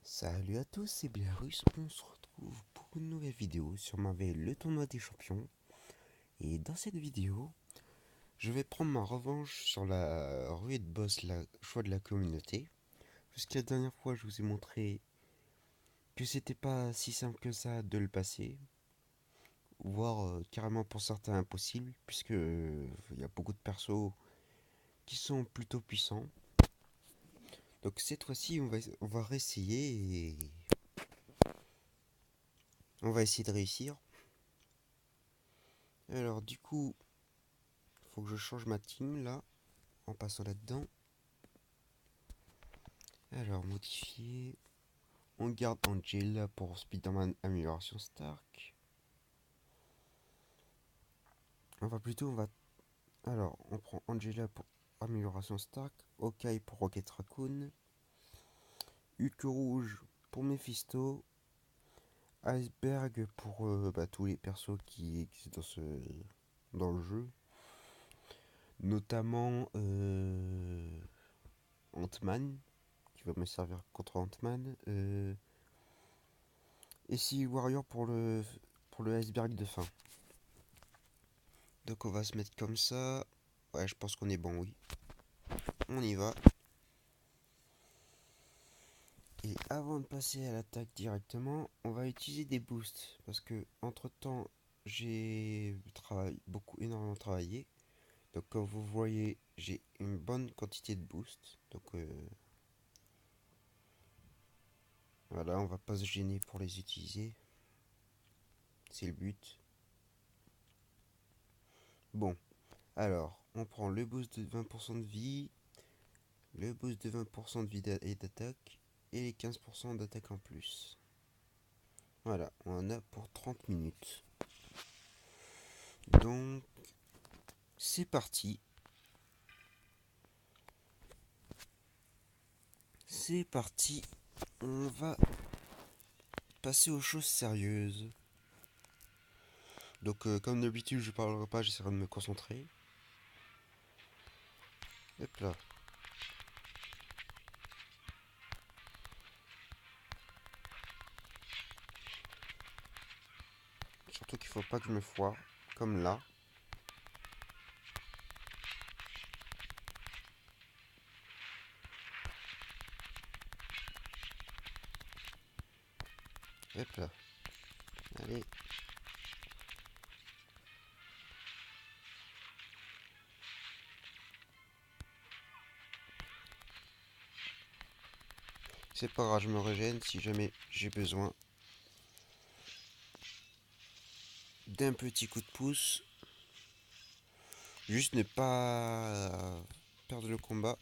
Salut à tous, c'est Blarus, on se retrouve pour une nouvelle vidéo sur ma veille le tournoi des champions. Et dans cette vidéo, je vais prendre ma revanche sur la ruée de boss, la choix de la communauté. Parce que la dernière fois, je vous ai montré que c'était pas si simple que ça de le passer. Voire carrément pour certains impossible, puisque il y a beaucoup de persos qui sont plutôt puissants. Donc cette fois-ci, on va réessayer et on va essayer de réussir. Alors du coup, faut que je change ma team là, en passant là-dedans. Alors, modifier. On garde Angela pour Spider-Man Amélioration Stark. On va. Alors, on prend Angela pour Amélioration Stark. Hawkeye pour Rocket Raccoon. Hulk Rouge pour Mephisto. Iceberg pour tous les persos qui existent dans le jeu. Notamment Ant-Man, qui va me servir contre Ant-Man. Et si Warrior pour le iceberg de fin. Donc on va se mettre comme ça. Ouais, je pense qu'on est bon, oui. On y va. Et avant de passer à l'attaque directement, on va utiliser des boosts. Parce que entre temps, j'ai énormément travaillé. Donc comme vous voyez, j'ai une bonne quantité de boosts. Donc voilà, on va pas se gêner pour les utiliser. C'est le but. Bon, alors, on prend le boost de 20% de vie, le boost de 20% de vie et d'attaque, et les 15% d'attaque en plus. Voilà, on en a pour 30 minutes. Donc, c'est parti. C'est parti. On va passer aux choses sérieuses. Donc, comme d'habitude, je parlerai pas, j'essaierai de me concentrer. Hop là. Surtout qu'il faut pas que je me foire, comme là. Hop là. Allez. C'est pas grave, je me régène si jamais j'ai besoin d'un petit coup de pouce. Juste ne pas perdre le combat.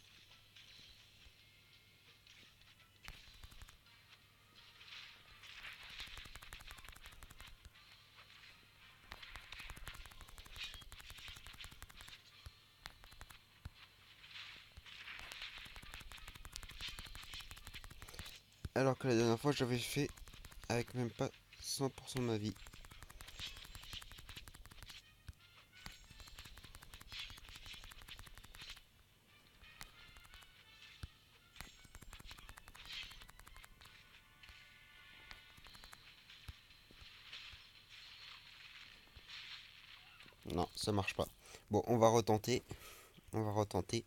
Alors que la dernière fois, j'avais fait avec même pas 100% de ma vie. Non, ça marche pas. Bon, on va retenter. On va retenter.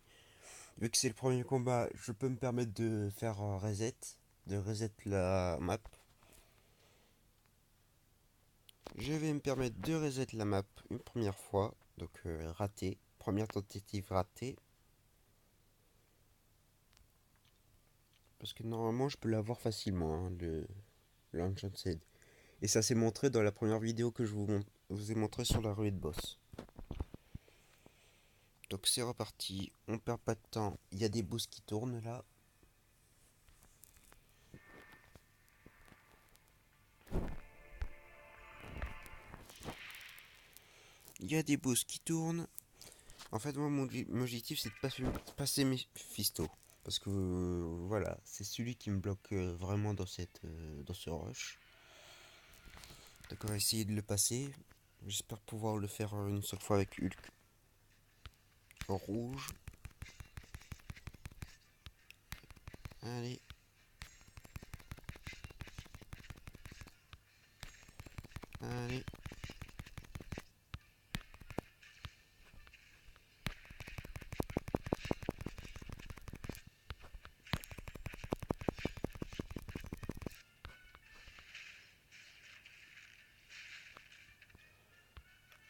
Vu que c'est le premier combat, je peux me permettre de faire reset. De reset la map. Je vais me permettre de reset la map une première fois. Donc raté. Première tentative ratée. Parce que normalement, je peux l'avoir facilement, hein, le l'Enchanted. Et ça s'est montré dans la première vidéo que vous ai montré sur la ruée de boss. Donc c'est reparti, on perd pas de temps. Il y a des boosts qui tournent là. Il y a des boosts qui tournent. En fait, moi, mon objectif, c'est de passer mes Mephisto. Parce que, voilà, c'est celui qui me bloque vraiment dans ce rush. Donc, on va essayer de le passer. J'espère pouvoir le faire une seule fois avec Hulk rouge. Allez. Allez.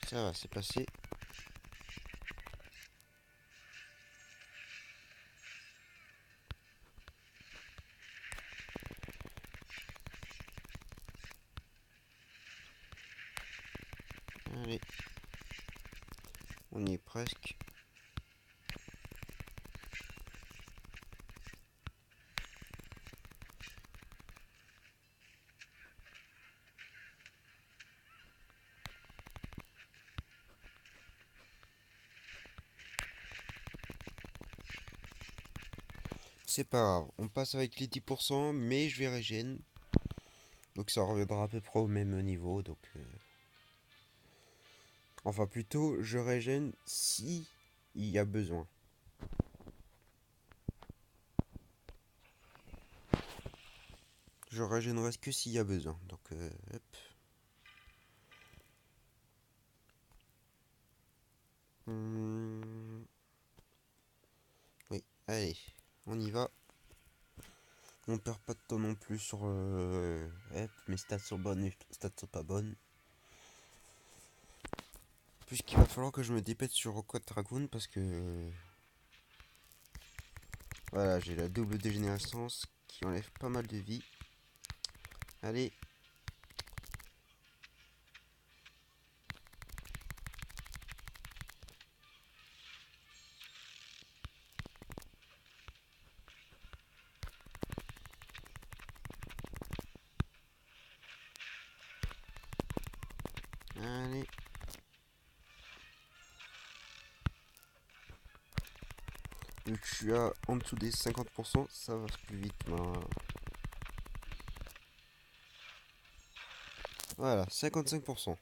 Ça va, c'est passé. Allez. On y est presque. C'est pas grave, on passe avec les 10%, mais je vais régène. Donc ça reviendra à peu près au même niveau. Donc, enfin plutôt, je régène si il y a besoin. Je régénerai que s'il y a besoin. Donc, hop. Oui, allez, on y va. On perd pas de temps non plus sur... hop, mes stats sont bonnes, mes stats sont pas bonnes. Puisqu'il va falloir que je me dépêche sur Rocket Dragoon parce que... voilà, j'ai la double dégénérescence qui enlève pas mal de vie. Allez. Allez. Vu que je suis en dessous des 50%, ça va plus vite. Voilà, 55%.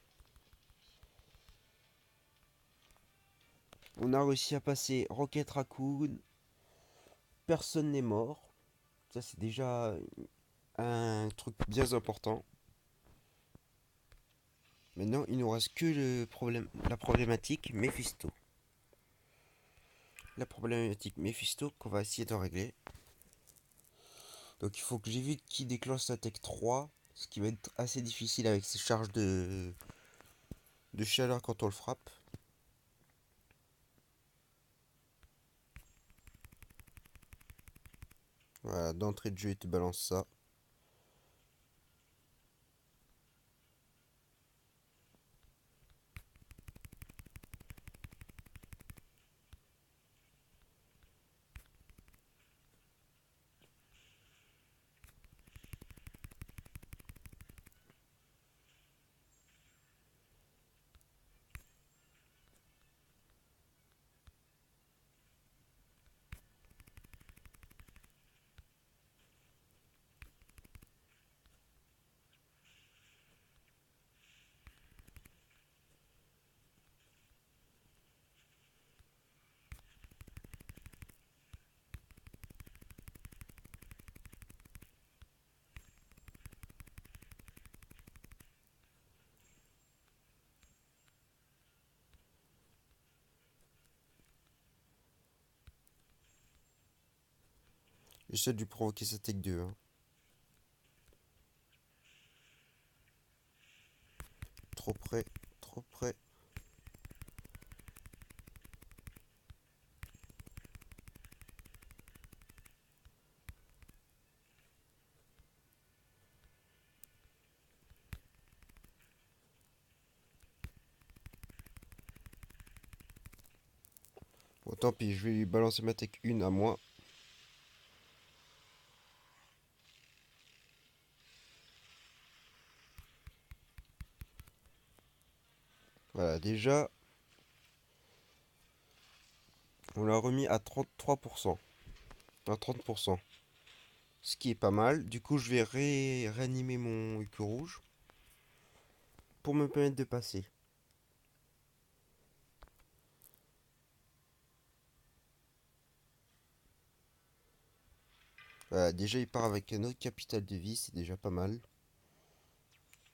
On a réussi à passer Rocket Raccoon. Personne n'est mort. Ça, c'est déjà un truc bien important. Maintenant, il nous reste que la problématique Mephisto. La problématique Mephisto qu'on va essayer de régler. Donc il faut que j'évite qu'il déclenche sa tech 3, ce qui va être assez difficile avec ses charges de chaleur quand on le frappe. Voilà, d'entrée de jeu, il te balance ça. J'essaie de lui provoquer sa tech 2. Hein. Trop près, trop près. Bon, tant pis, je vais lui balancer ma tech 1 à moi. Voilà, déjà, on l'a remis à 33%. À 30%. Ce qui est pas mal. Du coup, je vais réanimer mon écu rouge pour me permettre de passer. Voilà, déjà, il part avec un autre capital de vie, c'est déjà pas mal.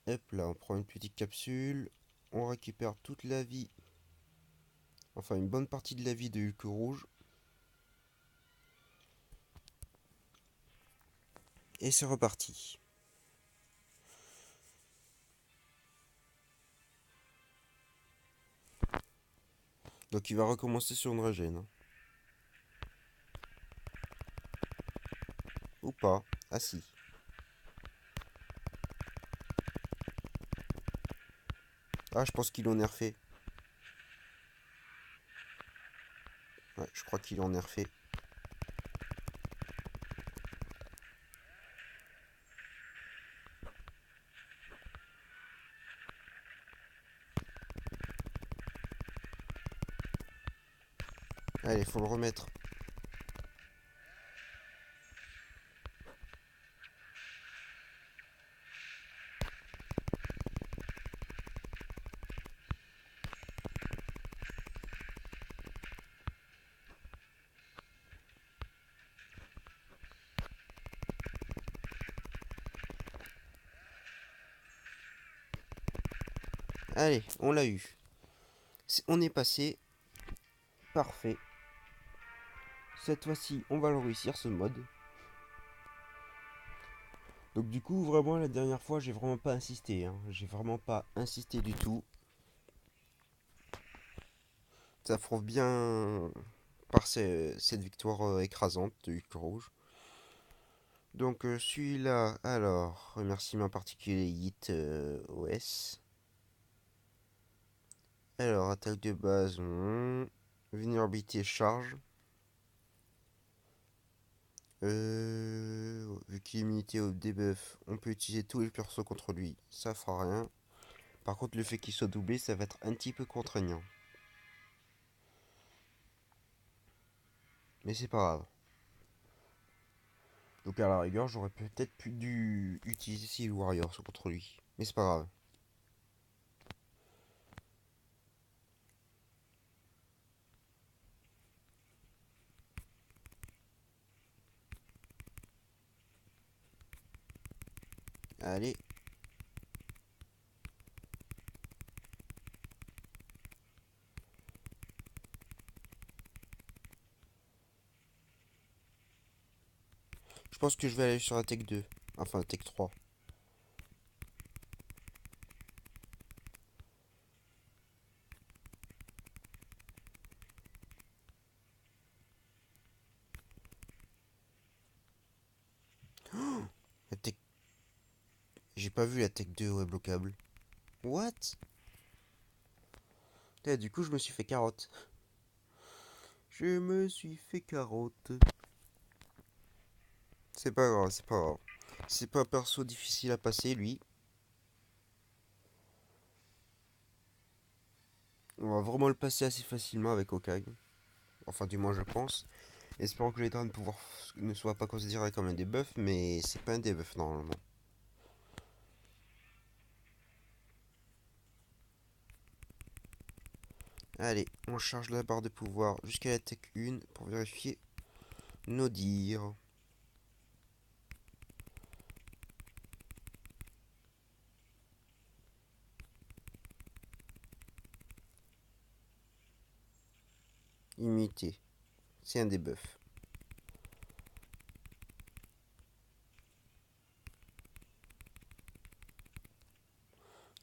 Hop là, on prend une petite capsule. On récupère toute la vie. Enfin, une bonne partie de la vie de Hulk rouge. Et c'est reparti. Donc il va recommencer sur une régène. Hein. Ou pas. Ah si. Ah, je pense qu'ils l'ont nerfé. Ouais, je crois qu'ils l'ont nerfé. Allez, faut le remettre. Allez, on l'a eu. On est passé. Parfait. Cette fois-ci, on va le réussir ce mode. Donc du coup, vraiment, la dernière fois, j'ai vraiment pas insisté. Hein. J'ai vraiment pas insisté du tout. Ça prouve bien par cette victoire écrasante de Hulk rouge. Donc celui-là, alors, remerciement particulier Hit OS. Alors, attaque de base, vulnérabilité charge. Vu qu'il est immunité au debuff, on peut utiliser tous les persos contre lui. Ça fera rien. Par contre, le fait qu'il soit doublé, ça va être un petit peu contraignant. Mais c'est pas grave. Donc à la rigueur, j'aurais peut-être pu dû utiliser Seal Warrior contre lui. Mais c'est pas grave. Allez. Je pense que je vais aller sur la Tech 2. Enfin, la Tech 3. La Tech... J'ai pas vu la Tech 2 ouais, bloquable. What? Et du coup, je me suis fait carotte. Je me suis fait carotte. C'est pas grave, c'est pas grave. C'est pas un perso difficile à passer, lui. On va vraiment le passer assez facilement avec Hokage. Enfin, du moins, je pense. Espérons que les drones pouvoir ne soient pas considérés comme un debuff, mais c'est pas un debuff normalement. Allez, on charge la barre de pouvoir jusqu'à la tech 1 pour vérifier nos dires. Immunité, c'est un debuff.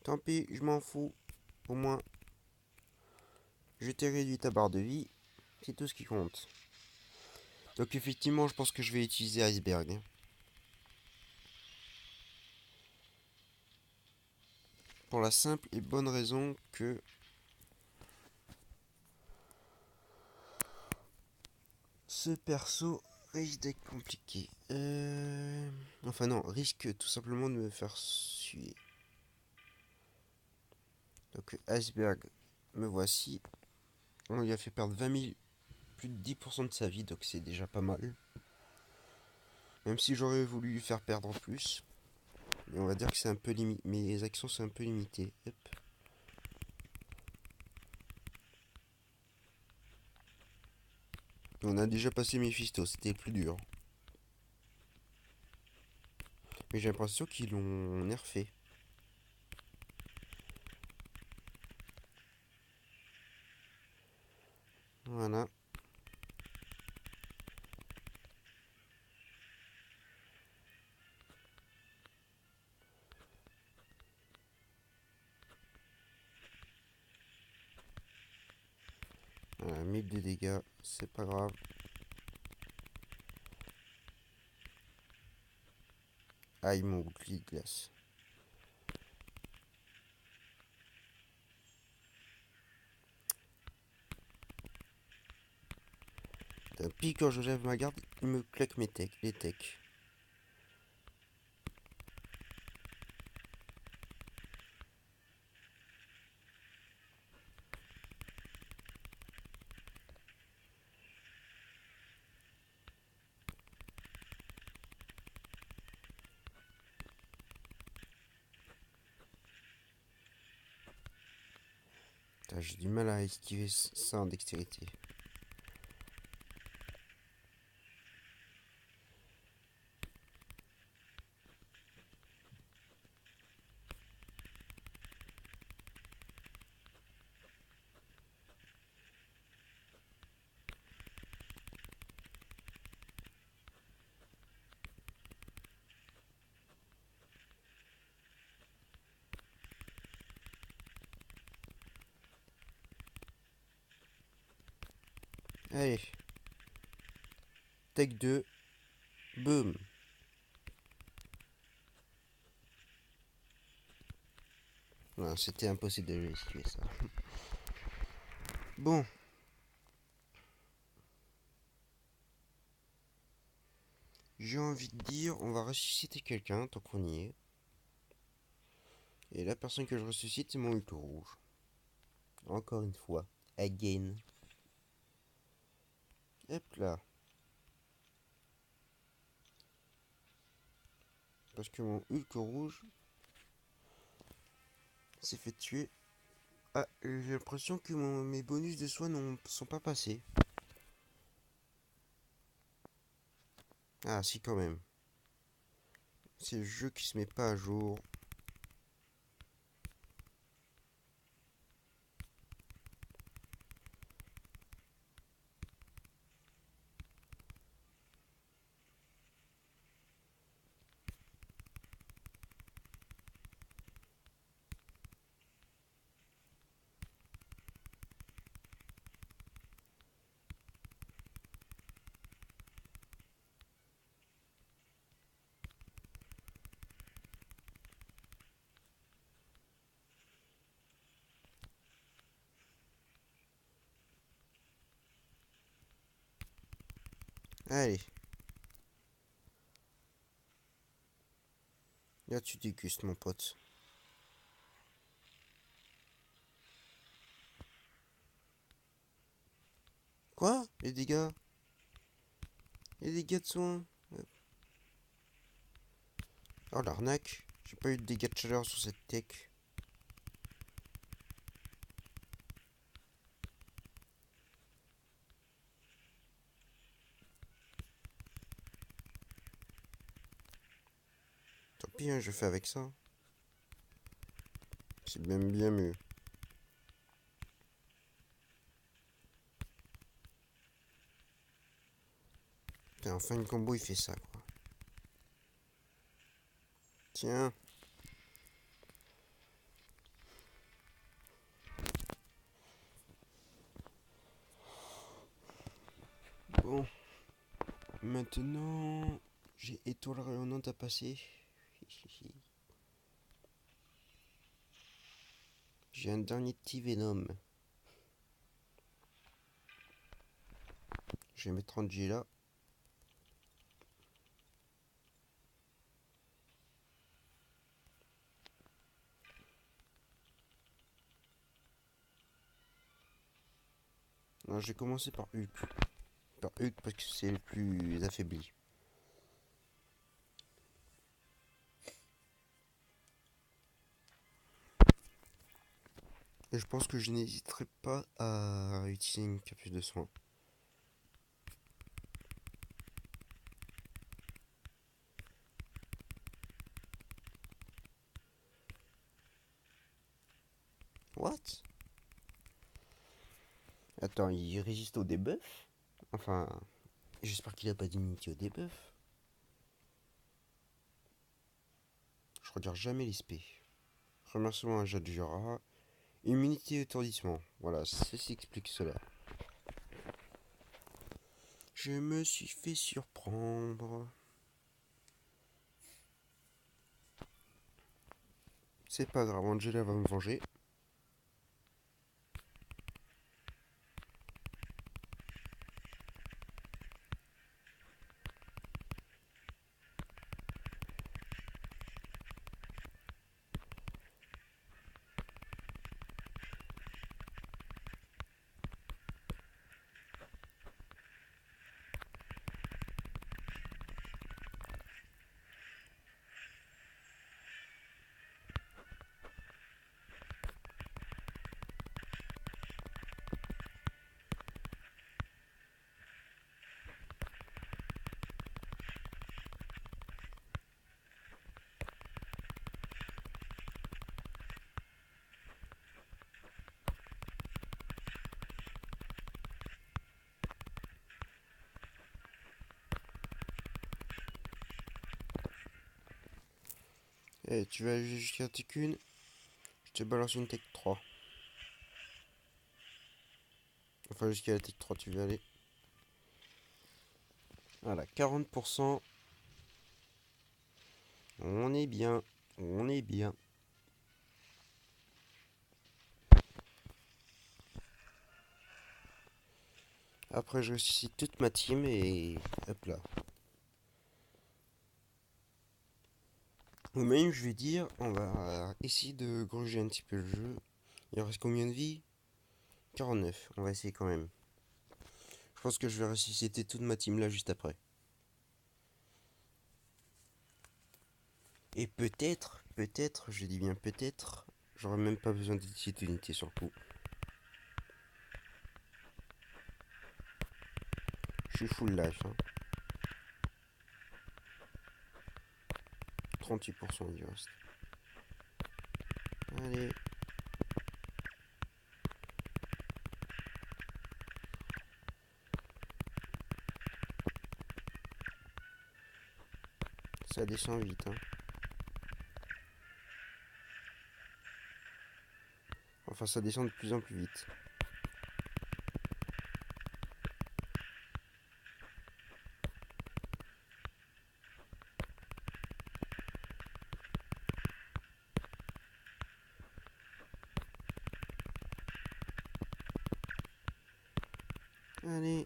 Tant pis, je m'en fous. Au moins, je t'ai réduit ta barre de vie. C'est tout ce qui compte. Donc effectivement, je pense que je vais utiliser Iceberg. Pour la simple et bonne raison que ce perso risque d'être compliqué. Enfin non, risque tout simplement de me faire suer. Donc Iceberg, me voici. On lui a fait perdre 20 000, plus de 10% de sa vie, donc c'est déjà pas mal. Même si j'aurais voulu lui faire perdre en plus. Mais on va dire que c'est un peu limité. Mes actions sont un peu limitées. Hop. On a déjà passé Mephisto, c'était le plus dur. Mais j'ai l'impression qu'ils l'ont nerfé. Voilà, 1000 de dégâts, c'est pas grave. Aïe, mon bouclier de glace. Puis quand je lève ma garde, il me claque les techs. J'ai du mal à esquiver ça en dextérité. Allez. Tech 2. Boum. Voilà, c'était impossible de esquiver ça. Bon. J'ai envie de dire, on va ressusciter quelqu'un tant qu'on y est. Et la personne que je ressuscite, c'est mon Hulk rouge. Encore une fois. Again. Hop là. Parce que mon Hulk rouge s'est fait tuer. Ah, j'ai l'impression que mes bonus de soins ne sont pas passés. Ah, si, quand même. C'est le jeu qui se met pas à jour. Allez. Là, tu dégustes, mon pote. Quoi? Les dégâts? Les dégâts de soins? Oh, l'arnaque. J'ai pas eu de dégâts de chaleur sur cette tech. Tant pis, hein, je fais avec ça. C'est même bien mieux. Putain, en fin de combo, il fait ça, quoi. Tiens. Bon. Maintenant, j'ai étoile rayonnante à passer. J'ai un dernier petit Venom. Je vais mettre Angela. Alors, j'ai commencé par Hulk. Par Hulk parce que c'est le plus affaibli. Et je pense que je n'hésiterai pas à utiliser une capuche de soin. What? Attends, il résiste au debuff? Enfin, j'espère qu'il a pas d'immunité au debuff. Je regarde jamais les spé. Remerciement à Jadjura. Immunité et étourdissement. Voilà, ça s'explique cela. Je me suis fait surprendre. C'est pas grave, Angela va me venger. Eh, tu vas aller jusqu'à T1, je te balance une Tech 3. Enfin, jusqu'à la Tech 3, tu vas aller. Voilà, 40%. On est bien. On est bien. Après, je ressuscite toute ma team et hop là. Ou même, je vais dire, on va essayer de gruger un petit peu le jeu. Il reste combien de vie? 49. On va essayer quand même. Je pense que je vais ressusciter toute ma team là juste après. Et peut-être, je dis bien peut-être, j'aurai même pas besoin d'unité sur le coup. Je suis full life. Hein. 38% il reste. Allez. Ça descend vite. Hein. Enfin, ça descend de plus en plus vite. Allez.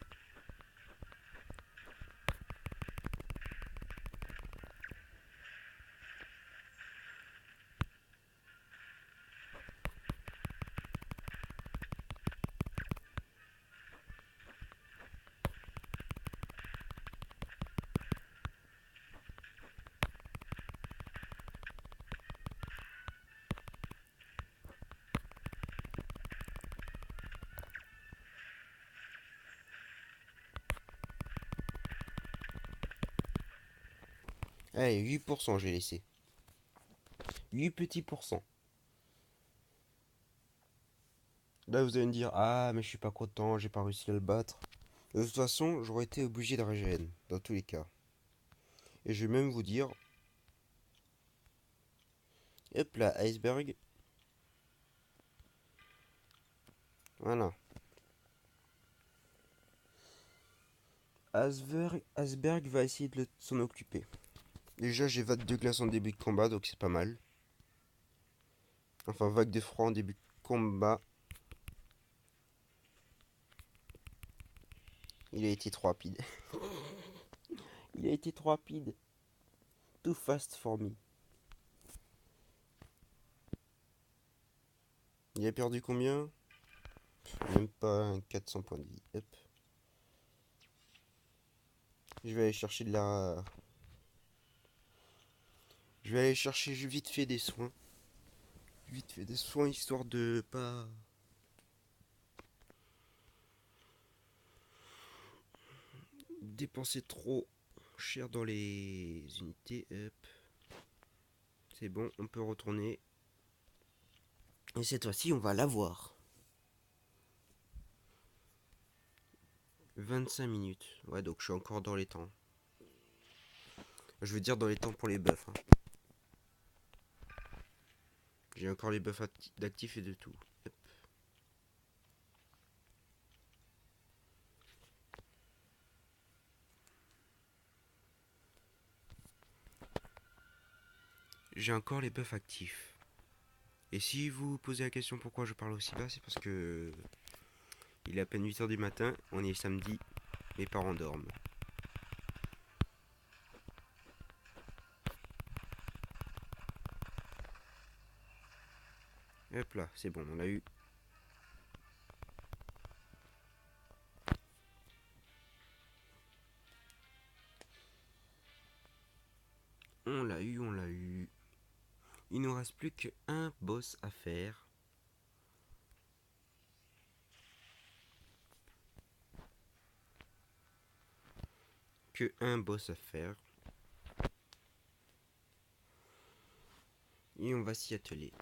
Allez, 8% j'ai laissé. 8 petits pourcents. Là, vous allez me dire, ah, mais je suis pas content, j'ai pas réussi à le battre. De toute façon, j'aurais été obligé de régénérer, dans tous les cas. Et je vais même vous dire, hop là, iceberg. Voilà. Asberg va essayer de s'en occuper. Déjà, j'ai vague de glace en début de combat, donc c'est pas mal. Enfin, vague de froid en début de combat. Il a été trop rapide. Il a été trop rapide. Too fast for me. Il a perdu combien? Même pas 400 points de vie. Hop. Je vais aller chercher de la... Je vais aller chercher vite fait des soins. Vite fait des soins histoire de pas... dépenser trop cher dans les unités. Hop. C'est bon, on peut retourner. Et cette fois-ci, on va l'avoir. 25 minutes. Ouais, donc je suis encore dans les temps. Je veux dire dans les temps pour les buffs. Hein. J'ai encore les buffs d'actifs et de tout. Hop. j'ai encore les buffs actifs. Et si vous vous posez la question pourquoi je parle aussi bas, c'est parce que il est à peine 8h du matin, on est samedi, mes parents dorment. Hop là, c'est bon, on l'a eu. On l'a eu, on l'a eu. Il nous reste plus qu'un boss à faire. Que un boss à faire. Et on va s'y atteler.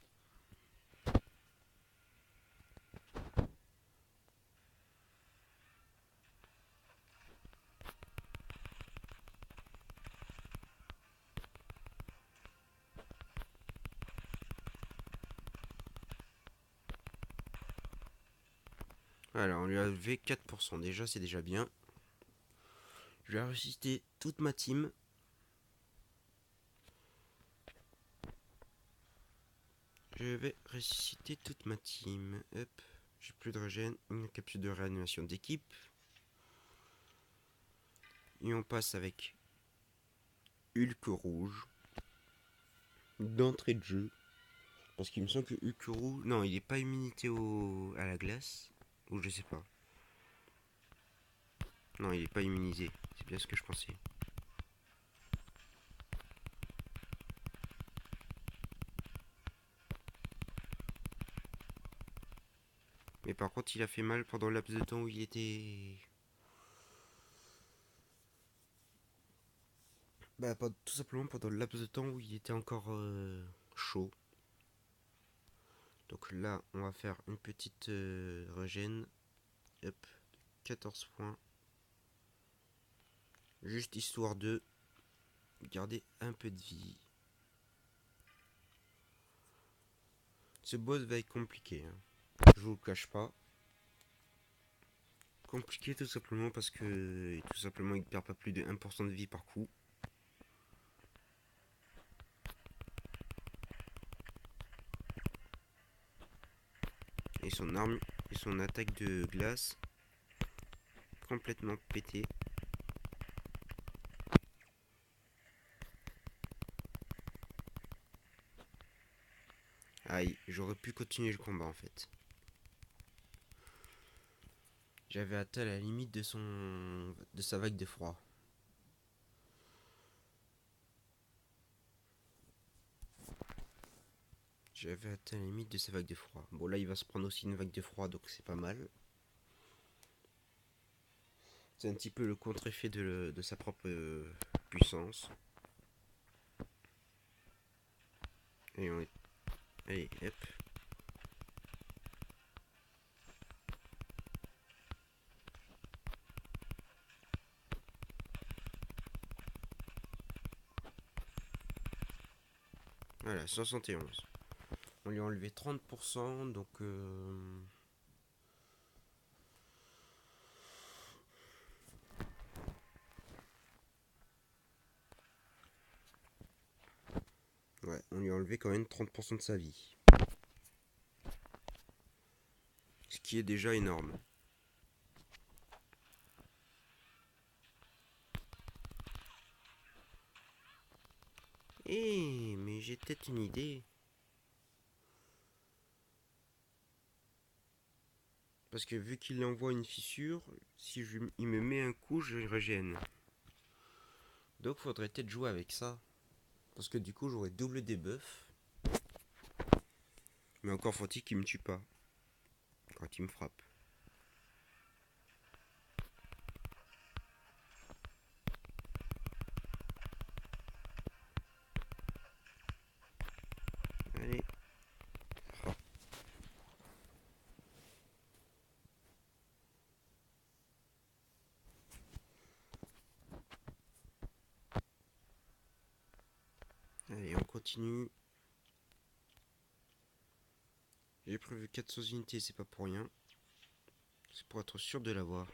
Voilà, on lui a levé 4%. Déjà, c'est déjà bien. Je vais ressusciter toute ma team. Je vais ressusciter toute ma team. Hop. J'ai plus de régène. Une capsule de réanimation d'équipe. Et on passe avec Hulk rouge. D'entrée de jeu. Parce qu'il me semble que Hulk rouge. Non, il n'est pas immunité à la glace. Ou je sais pas. Non, il n'est pas immunisé. C'est bien ce que je pensais. Mais par contre, il a fait mal pendant le laps de temps où il était. Bah, tout simplement pendant le laps de temps où il était encore chaud. Donc là, on va faire une petite régène. Hop, 14 points. Juste histoire de garder un peu de vie. Ce boss va être compliqué, hein. Je vous le cache pas. Compliqué tout simplement parce que il perd pas plus de 1% de vie par coup. Et son arme et son attaque de glace complètement pété. Aïe, j'aurais pu continuer le combat en fait. J'avais atteint la limite de sa vague de froid. J'avais atteint la limite de sa vague de froid. Bon là il va se prendre aussi une vague de froid donc c'est pas mal. C'est un petit peu le contre-effet de sa propre puissance. Et on est... Allez, hop. Voilà, 71. On lui a enlevé 30%, donc... Ouais, on lui a enlevé quand même 30% de sa vie. Ce qui est déjà énorme. Eh, mais j'ai peut-être une idée. Parce que vu qu'il envoie une fissure, si il me met un coup, je régène. Donc faudrait peut-être jouer avec ça. Parce que du coup, j'aurai double debuff. Mais encore faut-il qu'il me tue pas. Quand il me frappe. Allez. Oh. Allez, on continue. J'ai prévu 400 unités, c'est pas pour rien. C'est pour être sûr de l'avoir.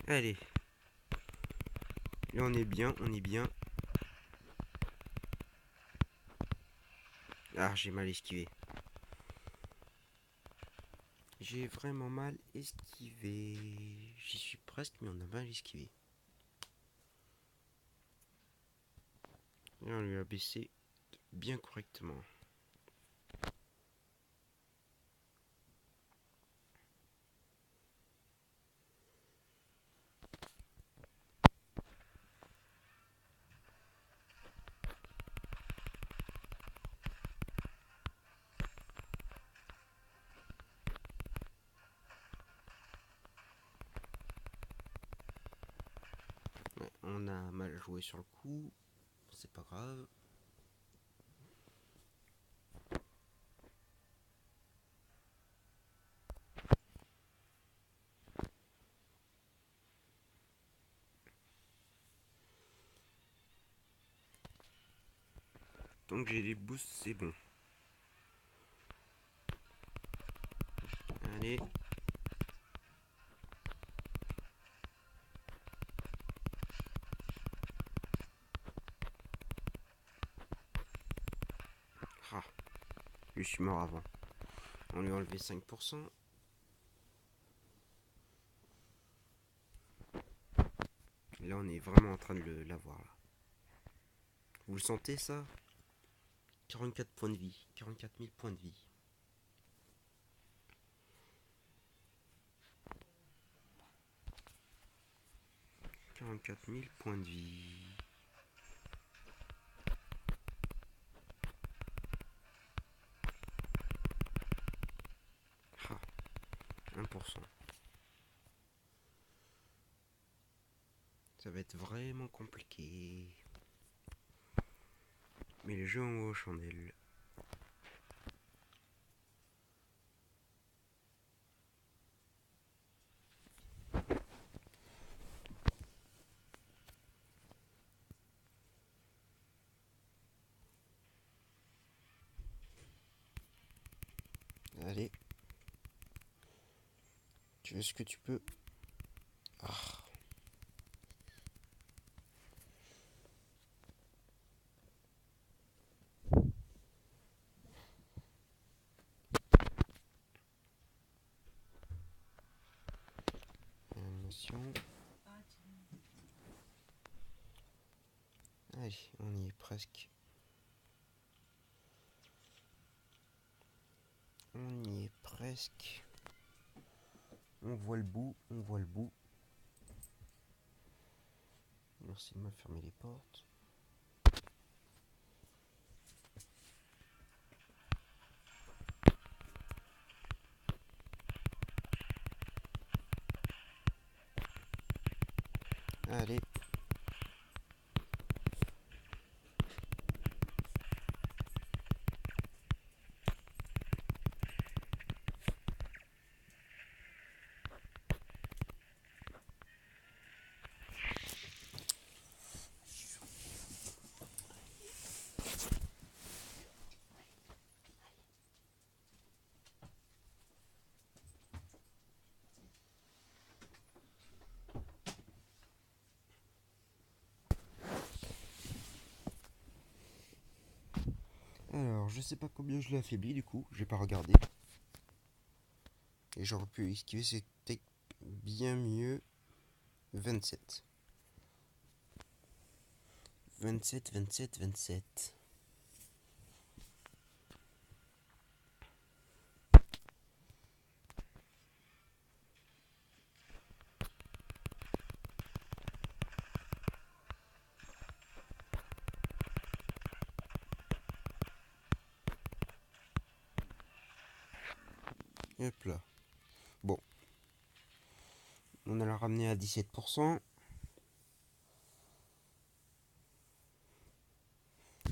Allez. Là on est bien, on est bien. Ah, j'ai mal esquivé. J'ai vraiment mal esquivé. J'y suis presque, mais on a mal esquivé. Et on lui a baissé bien correctement. Ouais, on a mal joué sur le coup. C'est pas grave. Tant que j'ai les boosts, c'est bon. Allez. Ah, je suis mort avant. On lui a enlevé 5%. Là, on est vraiment en train de l'avoir là. Vous le sentez ça? 44 points de vie. 44 000 points de vie. 44 000 points de vie. Ah, 1%. Ça va être vraiment compliqué. Mais le jeu en haut aux chandelles. Allez. Tu fais ce que tu peux. Ah. Animation. Allez, on y est presque. On y est presque. On voit le bout, on voit le bout. Merci de me fermer les portes. Allez. Alors, je sais pas combien je l'ai affaibli du coup, j'ai pas regardé. Et j'aurais pu esquiver, c'était bien mieux. 27. 27, 27, 27. Hop là. Bon. On a la ramené à 17%.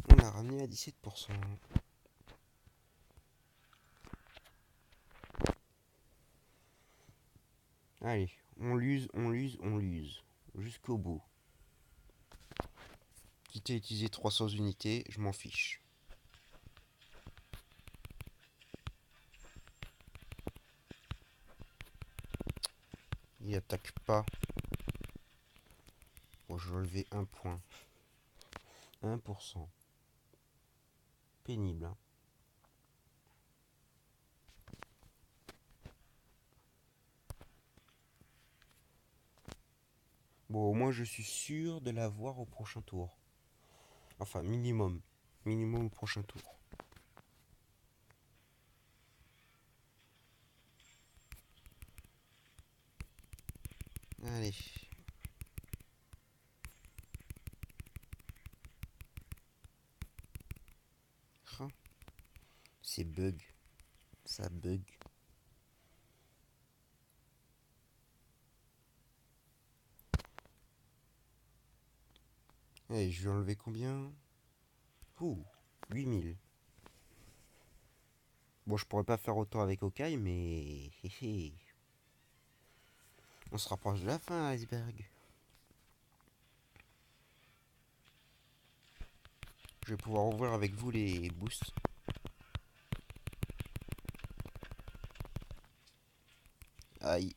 On l'a ramené à 17%. Allez, on l'use, on l'use, on l'use. Jusqu'au bout. Quitte à utiliser 300 unités, je m'en fiche. Il attaque pas. vais enlever un point. 1%. Pénible, hein. Bon, au moins je suis sûr de l'avoir au prochain tour. Enfin, minimum. Minimum au prochain tour. Allez. Ah, c'est bug. Ça bug. Allez, je vais enlever combien? Ouh, 8000. Bon, je pourrais pas faire autant avec Okai, mais... On se rapproche de la fin, Iceberg. Je vais pouvoir ouvrir avec vous les boosts. Aïe.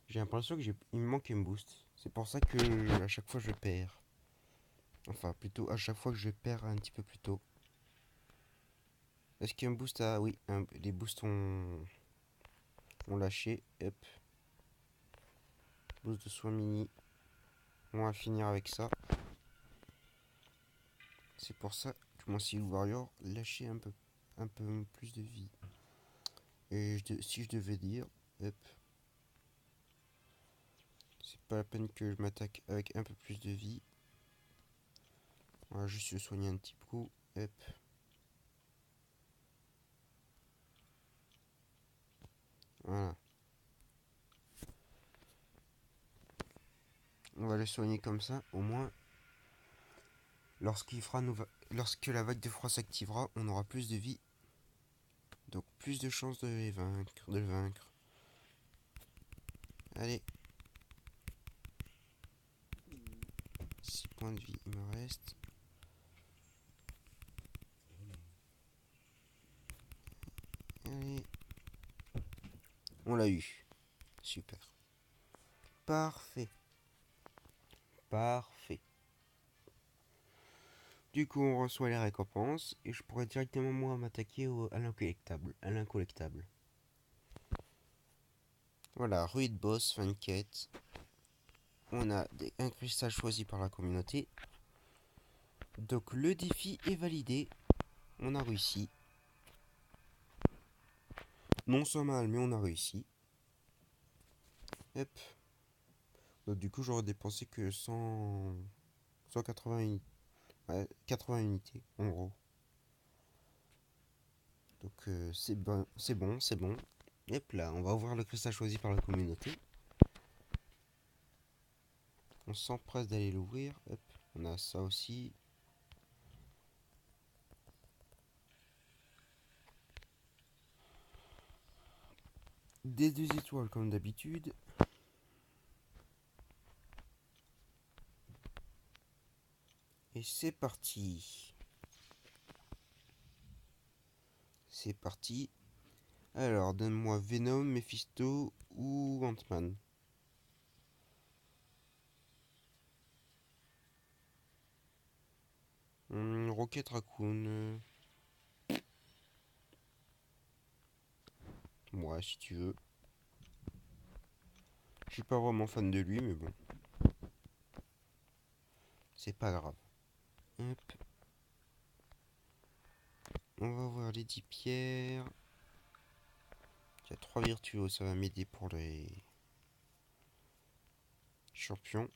J'ai l'impression qu'il me manque un boost. C'est pour ça que à chaque fois je perds. Enfin, plutôt à chaque fois que je perds un petit peu plus tôt. Est-ce qu'il y a un boost à... Oui, les boosts ont lâché. Hop. Boost de soin mini. On va finir avec ça. C'est pour ça que mon Seal Warrior lâchait un peu plus de vie. Et si je devais dire... Hop. C'est pas la peine que je m'attaque avec un peu plus de vie. On va juste le soigner un petit coup. Hop. Voilà. On va le soigner comme ça. Au moins, lorsque la vague de froid s'activera, on aura plus de vie. Donc plus de chances de le vaincre. Allez. 6 points de vie, il me reste. Allez. On l'a eu. Super. Parfait. Parfait. Du coup, on reçoit les récompenses et je pourrais directement moi m'attaquer à l'incollectable. Voilà, Rude Boss, fin de quête. On a un cristal choisi par la communauté. Donc le défi est validé. On a réussi. Non sans mal, mais on a réussi. Hop. Donc du coup, j'aurais dépensé que 180 unités. Ouais, 80 unités, en gros. Donc c'est bon, c'est bon, c'est bon. Hop là, on va ouvrir le cristal choisi par la communauté. On s'empresse d'aller l'ouvrir. Hop, on a ça aussi. Des 2 étoiles comme d'habitude. Et c'est parti. C'est parti. Alors, donne-moi Venom, Mephisto ou Ant-Man. Rocket Raccoon. Ouais, si tu veux. Je suis pas vraiment fan de lui, mais bon. C'est pas grave. Hop. On va voir les 10 pierres. Il y a 3 virtuos, ça va m'aider pour les champions.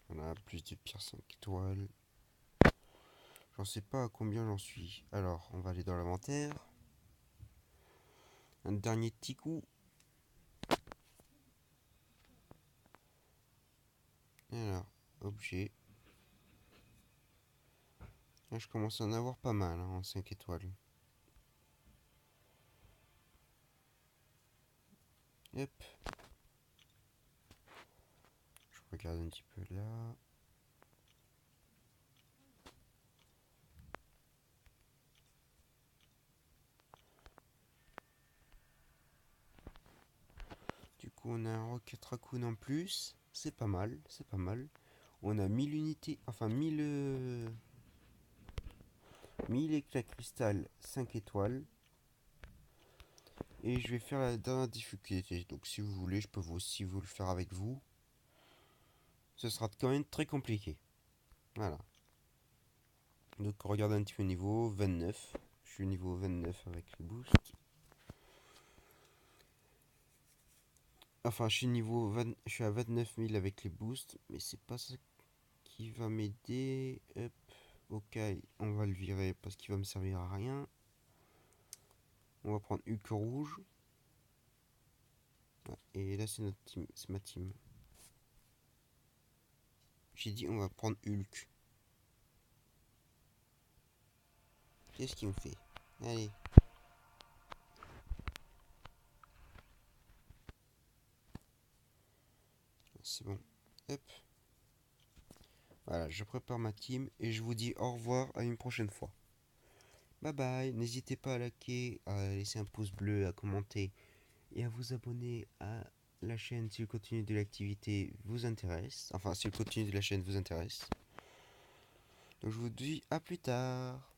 On a plus de pierres 5 étoiles. J'en sais pas à combien j'en suis. Alors, on va aller dans l'inventaire. Un dernier petit coup. Alors, objet. Là, je commence à en avoir pas mal hein, en 5 étoiles. Hop. Je regarde un petit peu là. coup, on a un Rocket Raccoon en plus. C'est pas mal, c'est pas mal. On a 1000 unités, enfin 1000 éclats cristal 5 étoiles. Et je vais faire la dernière difficulté. Donc si vous voulez, je peux aussi vous le faire avec vous. Ce sera quand même très compliqué. Voilà. Donc regardez un petit peu niveau 29. Je suis niveau 29 avec le boost. Enfin, je suis niveau 20, je suis à 29 000 avec les boosts, mais c'est pas ça qui va m'aider. Hop, ok, on va le virer parce qu'il va me servir à rien. On va prendre Hulk rouge. Ah, et là, c'est notre team, c'est ma team. J'ai dit on va prendre Hulk. Qu'est-ce qu'il me fait? Allez. C'est bon. Hop. Voilà, je prépare ma team et je vous dis au revoir à une prochaine fois. Bye bye. N'hésitez pas à liker, à laisser un pouce bleu, à commenter et à vous abonner à la chaîne si le contenu de l'activité vous intéresse. Enfin, si le contenu de la chaîne vous intéresse. Donc je vous dis à plus tard.